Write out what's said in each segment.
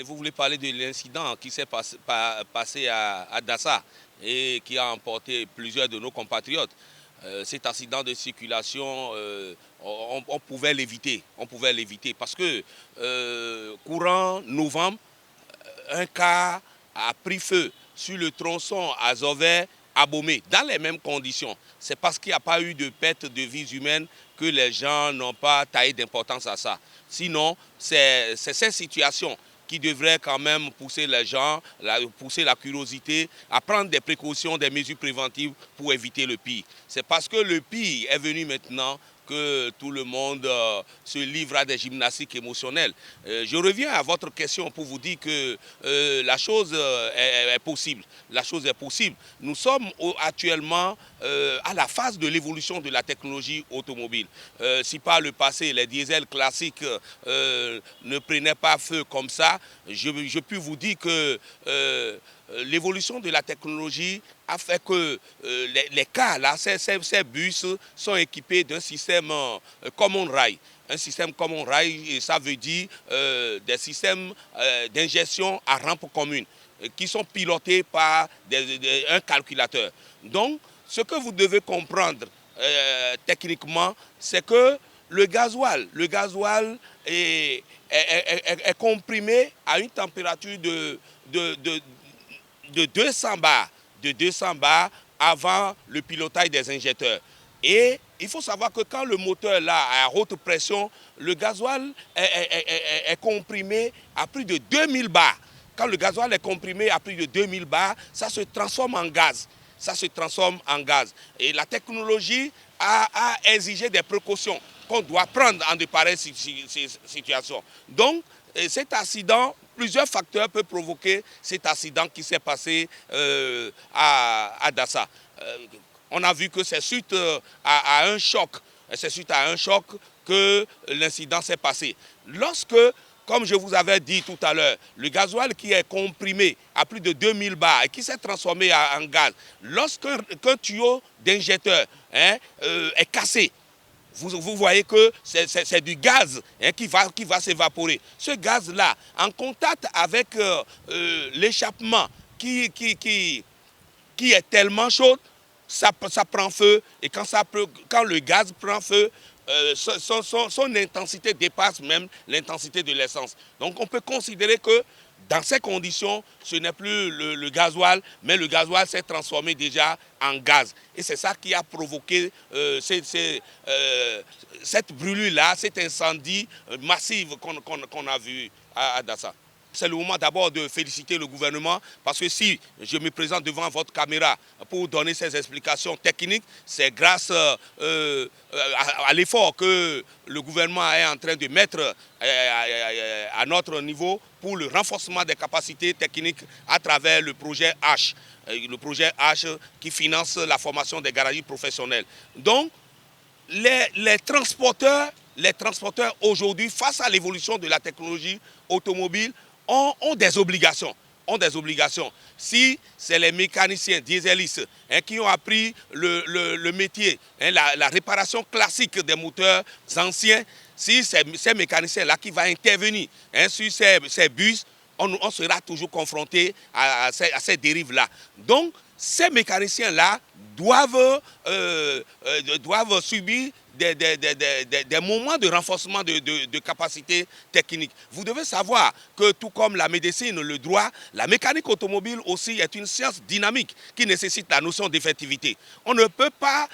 Vous voulez parler de l'incident qui s'est passé à Dassa et qui a emporté plusieurs de nos compatriotes. Cet accident de circulation, on pouvait l'éviter. On pouvait l'éviter parce que courant novembre, un car a pris feu sur le tronçon Azové à Bomé, dans les mêmes conditions. C'est parce qu'il n'y a pas eu de perte de vies humaines que les gens n'ont pas taillé d'importance à ça. Sinon, c'est cette situation qui devrait quand même pousser les gens, pousser la curiosité à prendre des précautions, des mesures préventives pour éviter le pire. C'est parce que le pire est venu maintenant que tout le monde se livre à des gymnastiques émotionnelles. Je reviens à votre question pour vous dire que la chose est possible. La chose est possible. Nous sommes actuellement à la phase de l'évolution de la technologie automobile. Si par le passé, les diesels classiques ne prenaient pas feu comme ça, je puis vous dire que l'évolution de la technologie a fait que les cars, là, ces bus sont équipés d'un système common rail. Un système common rail, et ça veut dire des systèmes d'ingestion à rampe commune qui sont pilotés par un calculateur. Donc, ce que vous devez comprendre techniquement, c'est que le gasoil est comprimé à une température de 200 bars, avant le pilotage des injecteurs. Et il faut savoir que quand le moteur là à haute pression, le gasoil est comprimé à plus de 2000 bars. Quand le gasoil est comprimé à plus de 2000 bars, ça se transforme en gaz. Ça se transforme en gaz. Et la technologie a exigé des précautions qu'on doit prendre en de pareilles situations. Donc, cet accident, plusieurs facteurs peuvent provoquer cet accident qui s'est passé à Dassa. On a vu que c'est suite à un choc. C'est suite à un choc que l'incident s'est passé. Lorsque, comme je vous avais dit tout à l'heure, le gasoil qui est comprimé à plus de 2000 bars et qui s'est transformé en gaz, lorsqu'un tuyau d'injecteur est cassé, vous voyez que c'est du gaz qui va s'évaporer. Ce gaz-là, en contact avec l'échappement qui est tellement chaud, ça prend feu. Et quand le gaz prend feu, son intensité dépasse même l'intensité de l'essence. Donc on peut considérer que dans ces conditions, ce n'est plus le gasoil, mais le gasoil s'est transformé déjà en gaz. Et c'est ça qui a provoqué cette brûlure-là, cet incendie massif qu'on a vu à Dassa. C'est le moment d'abord de féliciter le gouvernement parce que si je me présente devant votre caméra pour donner ces explications techniques, c'est grâce à l'effort que le gouvernement est en train de mettre à notre niveau pour le renforcement des capacités techniques à travers le projet H. Le projet H qui finance la formation des garagistes professionnels. Donc, les transporteurs aujourd'hui, face à l'évolution de la technologie automobile, ont des obligations. Si c'est les mécaniciens dieselistes qui ont appris le métier, la réparation classique des moteurs anciens, si c'est ces mécaniciens-là qui vont intervenir sur ces bus, on sera toujours confronté à ces dérives-là. Donc, ces mécaniciens-là doivent subir des moments de renforcement de capacité technique. Vous devez savoir que tout comme la médecine, le droit, la mécanique automobile aussi est une science dynamique qui nécessite la notion d'effectivité. On ne peut pas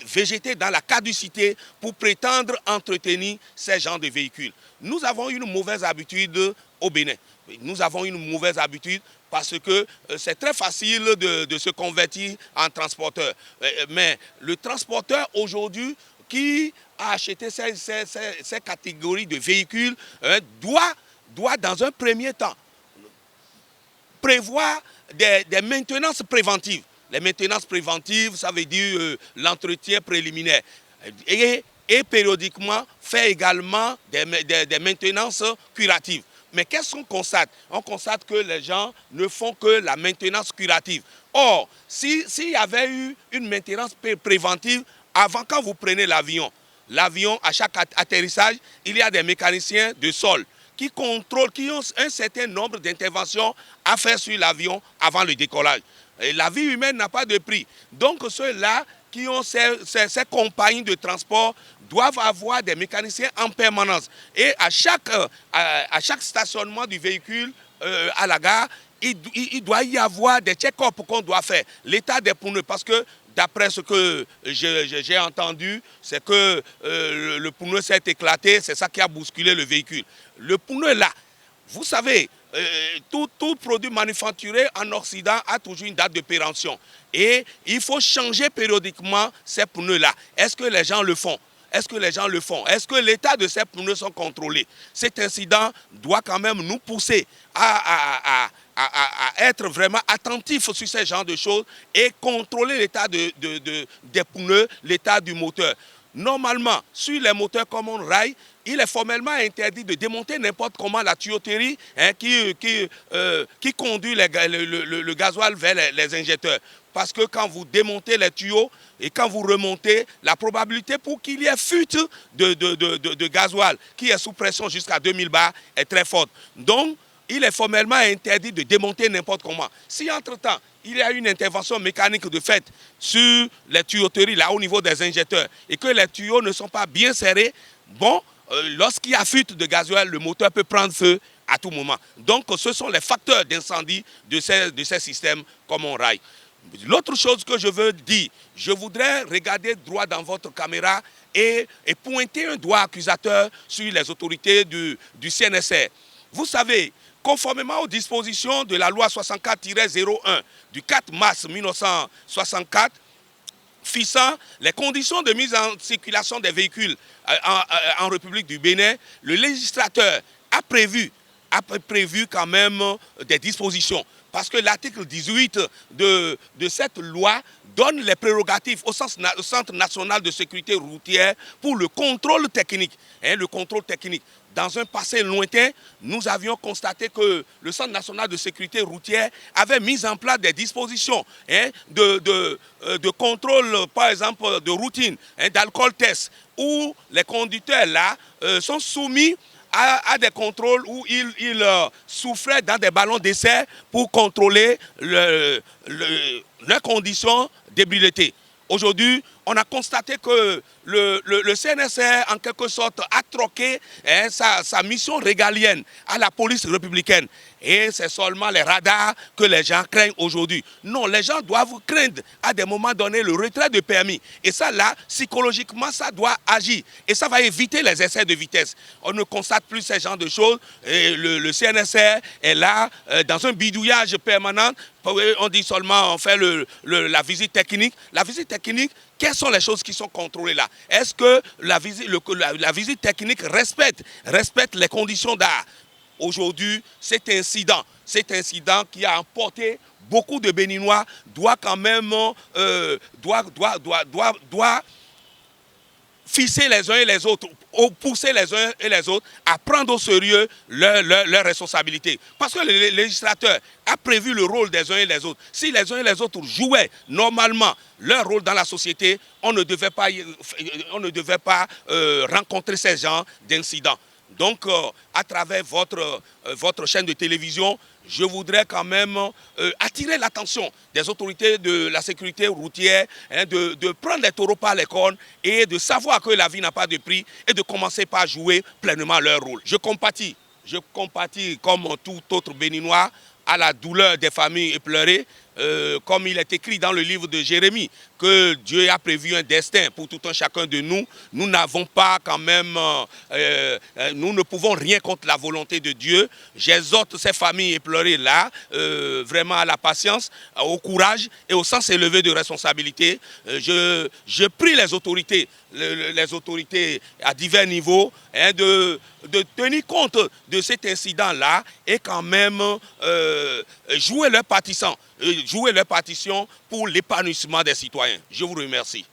végéter dans la caducité pour prétendre entretenir ces genres de véhicules. Nous avons une mauvaise habitude au Bénin. Nous avons une mauvaise habitude parce que c'est très facile de se convertir en transporteur. Mais le transporteur aujourd'hui qui a acheté ces catégories de véhicules doit dans un premier temps prévoir des maintenances préventives. Les maintenances préventives, ça veut dire l'entretien préliminaire. Et périodiquement faire également des maintenances curatives. Mais qu'est-ce qu'on constate? On constate que les gens ne font que la maintenance curative. Or, s'il y avait eu une maintenance préventive avant, quand vous prenez l'avion, à chaque atterrissage, il y a des mécaniciens de sol qui contrôlent, qui ont un certain nombre d'interventions à faire sur l'avion avant le décollage. Et la vie humaine n'a pas de prix. Donc ceux-là qui ont ces compagnies de transport doivent avoir des mécaniciens en permanence. Et à chaque stationnement du véhicule à la gare, il doit y avoir des check-ups qu'on doit faire. L'état des pneus, parce que d'après ce que j'ai entendu, c'est que le pneu s'est éclaté, c'est ça qui a bousculé le véhicule. Le pneu là, vous savez, tout produit manufacturé en Occident a toujours une date de péremption. Et il faut changer périodiquement ces pneus-là. Est-ce que les gens le font? Est-ce que les gens le font? Est-ce que l'état de ces pneus sont contrôlés? Cet incident doit quand même nous pousser à être vraiment attentifs sur ce genre de choses et contrôler l'état des pneus, l'état du moteur. Normalement, sur les moteurs common rail, il est formellement interdit de démonter n'importe comment la tuyauterie qui conduit le gasoil vers les injecteurs. Parce que quand vous démontez les tuyaux et quand vous remontez, la probabilité pour qu'il y ait fuite de gasoil qui est sous pression jusqu'à 2000 bars est très forte. Donc, il est formellement interdit de démonter n'importe comment. Si entre-temps, il y a une intervention mécanique de fait sur les tuyauteries là au niveau des injecteurs et que les tuyaux ne sont pas bien serrés, bon, lorsqu'il y a fuite de gasoil, le moteur peut prendre feu à tout moment. Donc, ce sont les facteurs d'incendie de ces systèmes common rail. L'autre chose que je veux dire, je voudrais regarder droit dans votre caméra et pointer un doigt accusateur sur les autorités du CNSR. Vous savez, conformément aux dispositions de la loi 64-01 du 4 mars 1964, fixant les conditions de mise en circulation des véhicules en République du Bénin, le législateur a prévu quand même des dispositions. Parce que l'article 18 de cette loi donne les prérogatives au Centre national de sécurité routière pour le contrôle technique. Le contrôle technique. Dans un passé lointain, nous avions constaté que le Centre national de sécurité routière avait mis en place des dispositions de contrôle, par exemple, de routine, d'alcool test, où les conducteurs là sont soumis à des contrôles où ils souffraient dans des ballons d'essai pour contrôler leurs conditions d'ébriété. Aujourd'hui, on a constaté que le CNSR, en quelque sorte, a troqué sa mission régalienne à la police républicaine. Et c'est seulement les radars que les gens craignent aujourd'hui. Non, les gens doivent craindre à des moments donnés le retrait de permis. Et ça, là, psychologiquement, ça doit agir. Et ça va éviter les excès de vitesse. On ne constate plus ce genre de choses. Et le CNSR est là, dans un bidouillage permanent. On dit seulement, on fait la visite technique. La visite technique, quelles sont les choses qui sont contrôlées là? Est-ce que la visite technique respecte les conditions d'art? Aujourd'hui, cet incident qui a emporté beaucoup de Béninois doit quand même doit fixer les uns et les autres, pousser les uns et les autres à prendre au sérieux leurs responsabilités. Parce que le législateur a prévu le rôle des uns et les autres. Si les uns et les autres jouaient normalement leur rôle dans la société, on ne devait pas rencontrer ces genres d'incidents. Donc, à travers votre chaîne de télévision, je voudrais quand même attirer l'attention des autorités de la sécurité routière, de prendre les taureaux par les cornes et de savoir que la vie n'a pas de prix et de commencer par jouer pleinement leur rôle. Je compatis comme tout autre Béninois à la douleur des familles éplorées, comme il est écrit dans le livre de Jérémie, que Dieu a prévu un destin pour tout un chacun de nous. Nous n'avons pas quand même, nous ne pouvons rien contre la volonté de Dieu. J'exhorte ces familles éplorées-là, vraiment à la patience, au courage et au sens élevé de responsabilité. Je prie les autorités à divers niveaux de tenir compte de cet incident-là et quand même jouer leur partition pour l'épanouissement des citoyens. Je vous remercie.